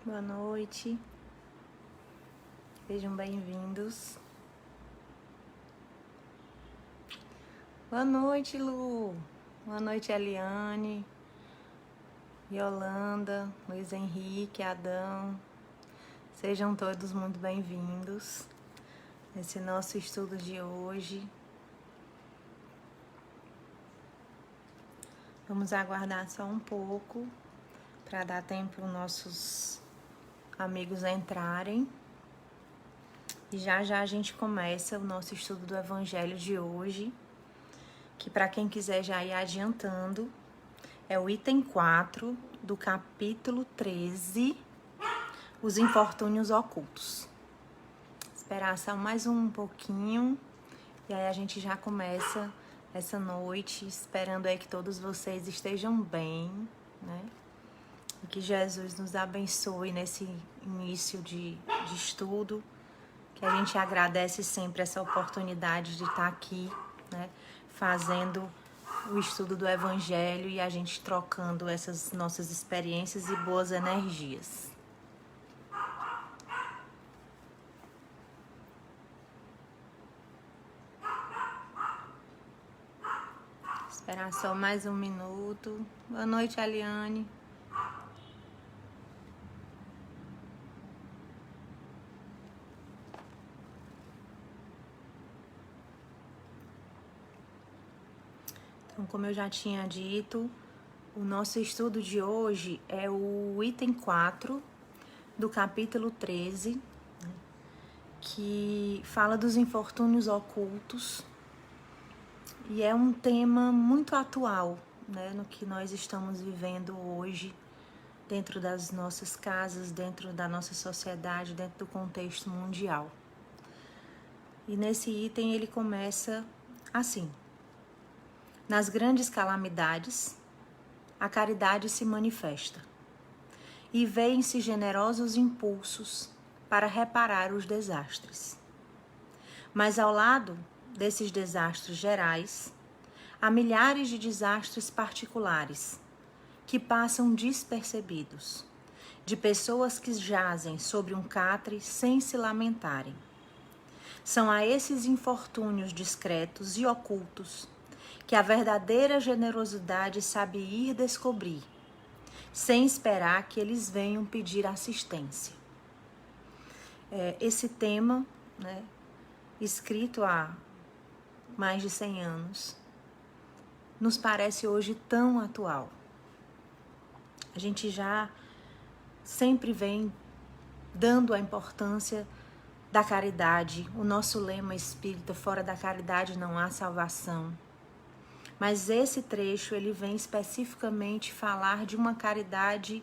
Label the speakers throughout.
Speaker 1: Boa noite, sejam bem-vindos. Boa noite, Lu. Boa noite, Eliane, Yolanda, Luiz Henrique, Adão. Sejam todos muito bem-vindos nesse nosso estudo de hoje. Vamos aguardar só um pouco para dar tempo para os nossos amigos entrarem. E já a gente começa o nosso estudo do Evangelho de hoje, que para quem quiser já ir adiantando, é o item 4 do capítulo 13, os infortúnios ocultos. Esperar só mais um pouquinho, e aí a gente já começa essa noite, esperando aí que todos vocês estejam bem, né? E que Jesus nos abençoe nesse início de estudo, que a gente agradece sempre essa oportunidade de estar aqui, né? Fazendo o estudo do Evangelho e a gente trocando essas nossas experiências e boas energias. Esperar só mais um minuto. Boa noite, Aliane. Então, como eu já tinha dito, o nosso estudo de hoje é o item 4 do capítulo 13, né, que fala dos infortúnios ocultos. E é um tema muito atual, né, no que nós estamos vivendo hoje, dentro das nossas casas, dentro da nossa sociedade, dentro do contexto mundial. E nesse item ele começa assim: nas grandes calamidades, a caridade se manifesta, e veem-se generosos impulsos para reparar os desastres. Mas ao lado desses desastres gerais, há milhares de desastres particulares que passam despercebidos, de pessoas que jazem sobre um catre sem se lamentarem. São a esses infortúnios discretos e ocultos que a verdadeira generosidade sabe ir descobrir, sem esperar que eles venham pedir assistência. Esse tema, né, escrito há mais de 100 anos, nos parece hoje tão atual. A gente já sempre vem dando a importância da caridade. O nosso lema espírita, fora da caridade não há salvação. Mas esse trecho, ele vem especificamente falar de uma caridade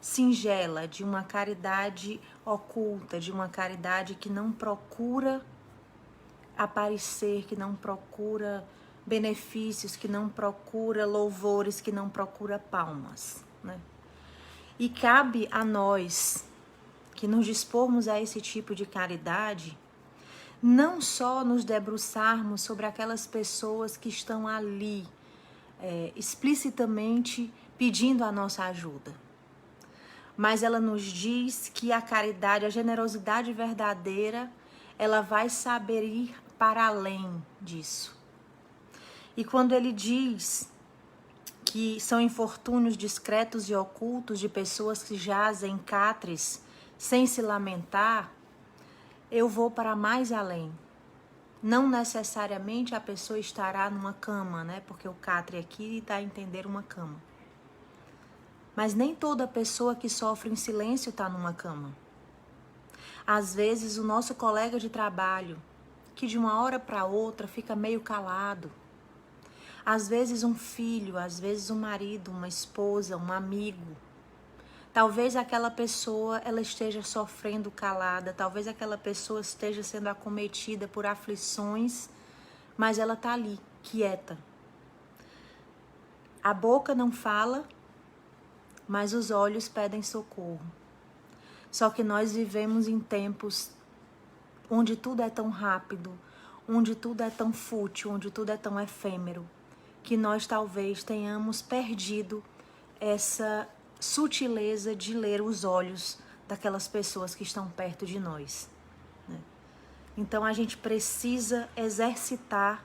Speaker 1: singela, de uma caridade oculta, de uma caridade que não procura aparecer, que não procura benefícios, que não procura louvores, que não procura palmas, né? E cabe a nós, que nos dispormos a esse tipo de caridade, não só nos debruçarmos sobre aquelas pessoas que estão ali, explicitamente pedindo a nossa ajuda, mas ela nos diz que a caridade, a generosidade verdadeira, ela vai saber ir para além disso. E quando ele diz que são infortúnios discretos e ocultos de pessoas que jazem em catres sem se lamentar, eu vou para mais além. Não necessariamente a pessoa estará numa cama, né? Porque o catre aqui está a entender uma cama. Mas nem toda pessoa que sofre em silêncio está numa cama. Às vezes o nosso colega de trabalho, que de uma hora para outra fica meio calado. Às vezes um filho, às vezes um marido, uma esposa, um amigo. Talvez aquela pessoa ela esteja sofrendo calada, talvez aquela pessoa esteja sendo acometida por aflições, mas ela está ali, quieta. A boca não fala, mas os olhos pedem socorro. Só que nós vivemos em tempos onde tudo é tão rápido, onde tudo é tão fútil, onde tudo é tão efêmero, que nós talvez tenhamos perdido essa sutileza de ler os olhos daquelas pessoas que estão perto de nós, né? Então a gente precisa exercitar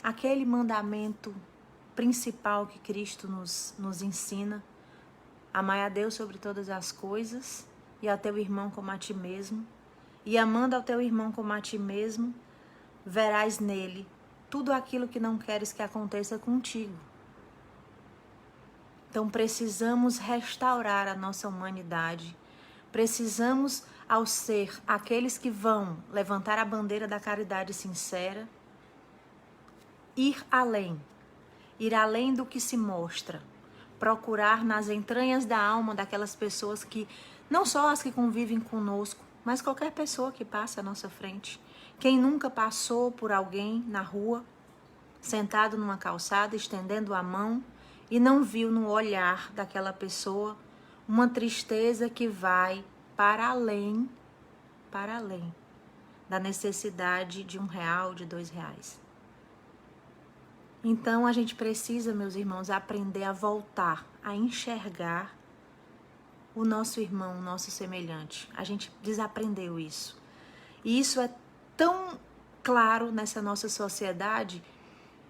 Speaker 1: aquele mandamento principal que Cristo nos ensina: amai a Deus sobre todas as coisas e a teu irmão como a ti mesmo. E amando ao teu irmão como a ti mesmo, verás nele tudo aquilo que não queres que aconteça contigo. Então precisamos restaurar a nossa humanidade. Precisamos, ao ser aqueles que vão levantar a bandeira da caridade sincera, ir além do que se mostra, procurar nas entranhas da alma daquelas pessoas que, não só as que convivem conosco, mas qualquer pessoa que passe à nossa frente. Quem nunca passou por alguém na rua, sentado numa calçada, estendendo a mão, e não viu no olhar daquela pessoa uma tristeza que vai para além da necessidade de R$1, de R$2. Então a gente precisa, meus irmãos, aprender a voltar a enxergar o nosso irmão, o nosso semelhante. A gente desaprendeu isso. E isso é tão claro nessa nossa sociedade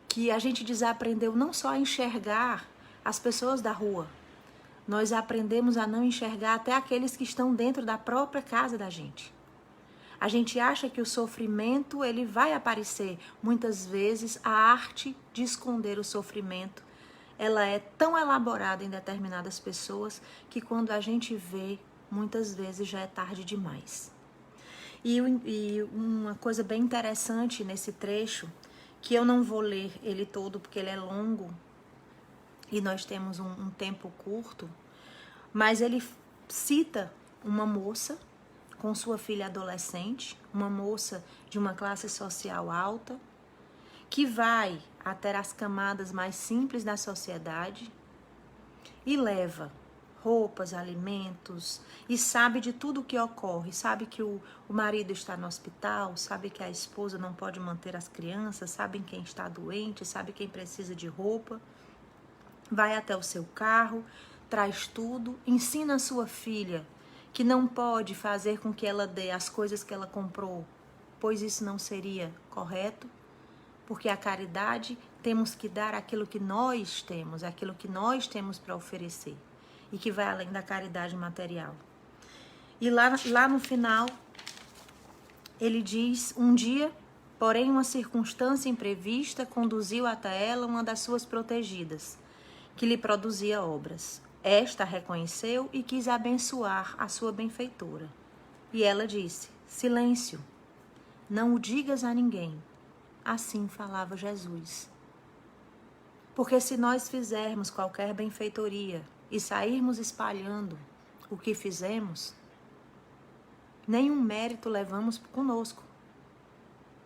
Speaker 1: que a gente desaprendeu não só a enxergar as pessoas da rua, nós aprendemos a não enxergar até aqueles que estão dentro da própria casa da gente. A gente acha que o sofrimento ele vai aparecer. Muitas vezes a arte de esconder o sofrimento, ela é tão elaborada em determinadas pessoas que quando a gente vê, muitas vezes já é tarde demais. E uma coisa bem interessante nesse trecho, que eu não vou ler ele todo porque ele é longo e nós temos um tempo curto, mas ele cita uma moça com sua filha adolescente, uma moça de uma classe social alta, que vai até as camadas mais simples da sociedade e leva roupas, alimentos, e sabe de tudo o que ocorre, sabe que o marido está no hospital, sabe que a esposa não pode manter as crianças, sabe quem está doente, sabe quem precisa de roupa, vai até o seu carro, traz tudo, ensina a sua filha que não pode fazer com que ela dê as coisas que ela comprou, pois isso não seria correto, porque a caridade temos que dar aquilo que nós temos para oferecer, e que vai além da caridade material. E lá no final, ele diz: um dia, porém, uma circunstância imprevista conduziu até ela uma das suas protegidas, que lhe produzia obras. Esta reconheceu e quis abençoar a sua benfeitora. E ela disse: silêncio, não o digas a ninguém. Assim falava Jesus. Porque se nós fizermos qualquer benfeitoria e sairmos espalhando o que fizemos, nenhum mérito levamos conosco,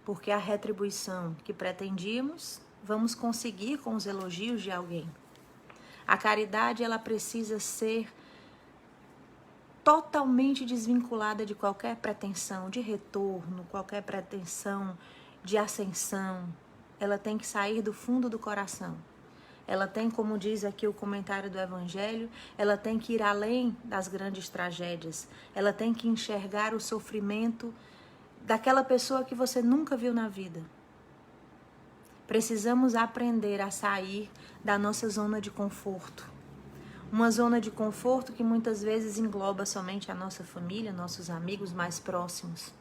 Speaker 1: porque a retribuição que pretendíamos vamos conseguir com os elogios de alguém. A caridade, ela precisa ser totalmente desvinculada de qualquer pretensão de retorno, qualquer pretensão de ascensão. Ela tem que sair do fundo do coração. Ela tem, como diz aqui o comentário do Evangelho, ela tem que ir além das grandes tragédias. Ela tem que enxergar o sofrimento daquela pessoa que você nunca viu na vida. Precisamos aprender a sair da nossa zona de conforto. Uma zona de conforto que muitas vezes engloba somente a nossa família, nossos amigos mais próximos.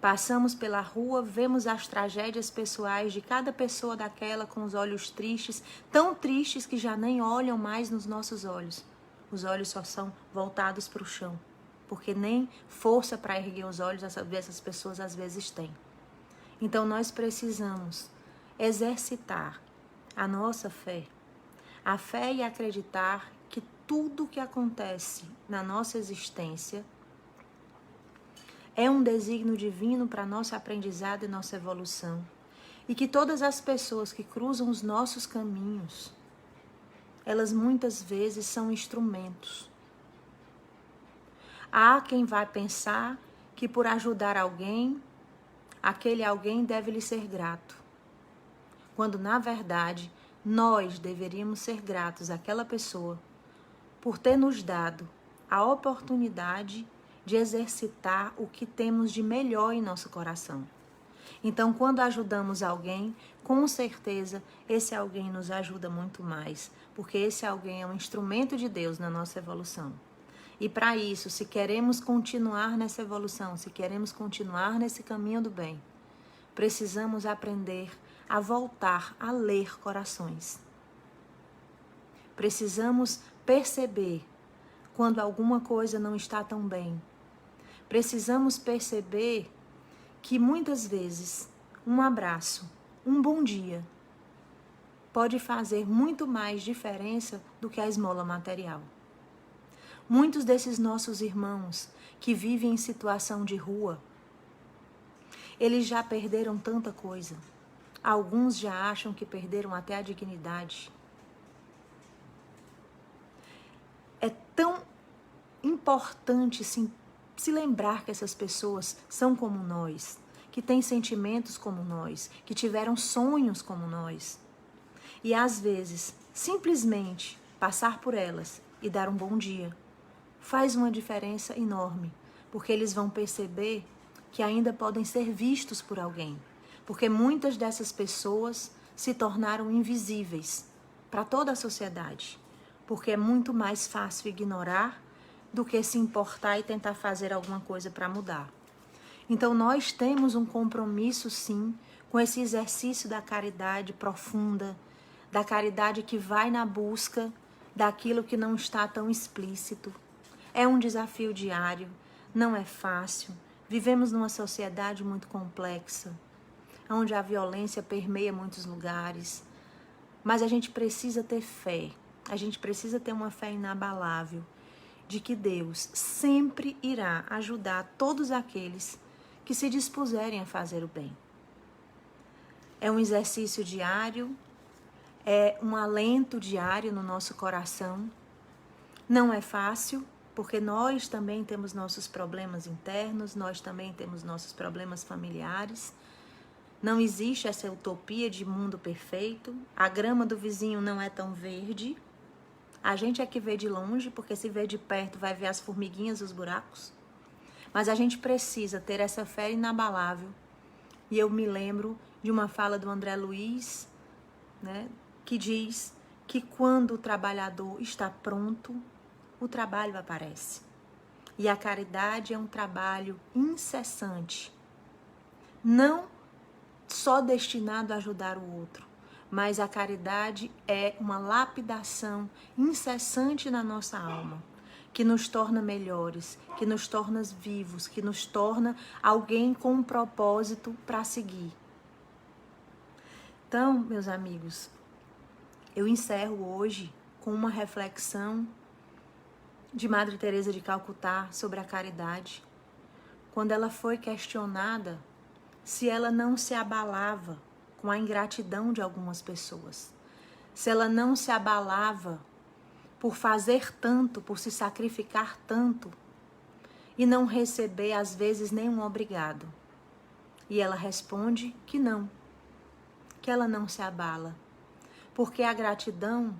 Speaker 1: Passamos pela rua, vemos as tragédias pessoais de cada pessoa daquela com os olhos tristes, tão tristes que já nem olham mais nos nossos olhos. Os olhos só são voltados para o chão, porque nem força para erguer os olhos essas pessoas às vezes têm. Então nós precisamos exercitar a nossa fé, a fé e acreditar que tudo que acontece na nossa existência é um desígnio divino para nosso aprendizado e nossa evolução. E que todas as pessoas que cruzam os nossos caminhos, elas muitas vezes são instrumentos. Há quem vai pensar que por ajudar alguém, aquele alguém deve lhe ser grato. Quando na verdade, nós deveríamos ser gratos àquela pessoa por ter nos dado a oportunidade de exercitar o que temos de melhor em nosso coração. Então, quando ajudamos alguém, com certeza esse alguém nos ajuda muito mais, porque esse alguém é um instrumento de Deus na nossa evolução. E para isso, se queremos continuar nessa evolução, se queremos continuar nesse caminho do bem, precisamos aprender a voltar a ler corações. Precisamos perceber quando alguma coisa não está tão bem. Precisamos perceber que muitas vezes um abraço, um bom dia, pode fazer muito mais diferença do que a esmola material. Muitos desses nossos irmãos que vivem em situação de rua, eles já perderam tanta coisa. Alguns já acham que perderam até a dignidade. É tão importante se lembrar que essas pessoas são como nós, que têm sentimentos como nós, que tiveram sonhos como nós. E às vezes, simplesmente passar por elas e dar um bom dia faz uma diferença enorme, porque eles vão perceber que ainda podem ser vistos por alguém, porque muitas dessas pessoas se tornaram invisíveis para toda a sociedade, porque é muito mais fácil ignorar do que se importar e tentar fazer alguma coisa para mudar. Então nós temos um compromisso sim com esse exercício da caridade profunda, da caridade que vai na busca daquilo que não está tão explícito. É um desafio diário, não é fácil. Vivemos numa sociedade muito complexa, onde a violência permeia muitos lugares. Mas a gente precisa ter fé, a gente precisa ter uma fé inabalável de que Deus sempre irá ajudar todos aqueles que se dispuserem a fazer o bem. É um exercício diário, é um alento diário no nosso coração. Não é fácil, porque nós também temos nossos problemas internos, nós também temos nossos problemas familiares. Não existe essa utopia de mundo perfeito. A grama do vizinho não é tão verde. A gente é que vê de longe, porque se vê de perto vai ver as formiguinhas, os buracos. Mas a gente precisa ter essa fé inabalável. E eu me lembro de uma fala do André Luiz, né, que diz que quando o trabalhador está pronto, o trabalho aparece. E a caridade é um trabalho incessante, não só destinado a ajudar o outro, mas a caridade é uma lapidação incessante na nossa alma, que nos torna melhores, que nos torna vivos, que nos torna alguém com um propósito para seguir. Então, meus amigos, eu encerro hoje com uma reflexão de Madre Teresa de Calcutá sobre a caridade, quando ela foi questionada se ela não se abalava com a ingratidão de algumas pessoas, se ela não se abalava por fazer tanto, por se sacrificar tanto e não receber às vezes nenhum obrigado. E ela responde que não, que ela não se abala, porque a gratidão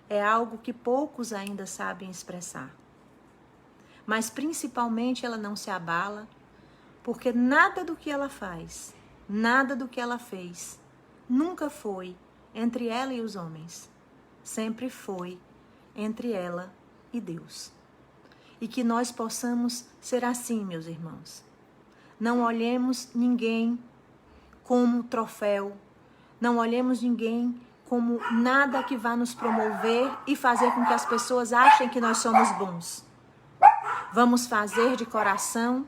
Speaker 1: é algo que poucos ainda sabem expressar. Mas principalmente ela não se abala, porque nada do que ela faz, nada do que ela fez, nunca foi entre ela e os homens. Sempre foi entre ela e Deus. E que nós possamos ser assim, meus irmãos. Não olhemos ninguém como troféu, não olhemos ninguém como nada que vá nos promover e fazer com que as pessoas achem que nós somos bons. Vamos fazer de coração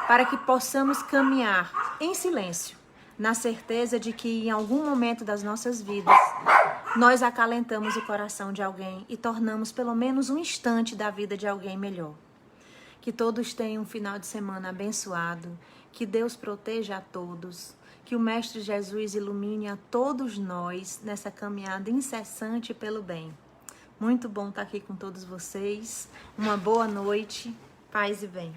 Speaker 1: para que possamos caminhar em silêncio, na certeza de que em algum momento das nossas vidas nós acalentamos o coração de alguém e tornamos pelo menos um instante da vida de alguém melhor. Que todos tenham um final de semana abençoado, que Deus proteja a todos, que o Mestre Jesus ilumine a todos nós nessa caminhada incessante pelo bem. Muito bom estar aqui com todos vocês. Uma boa noite, paz e bem.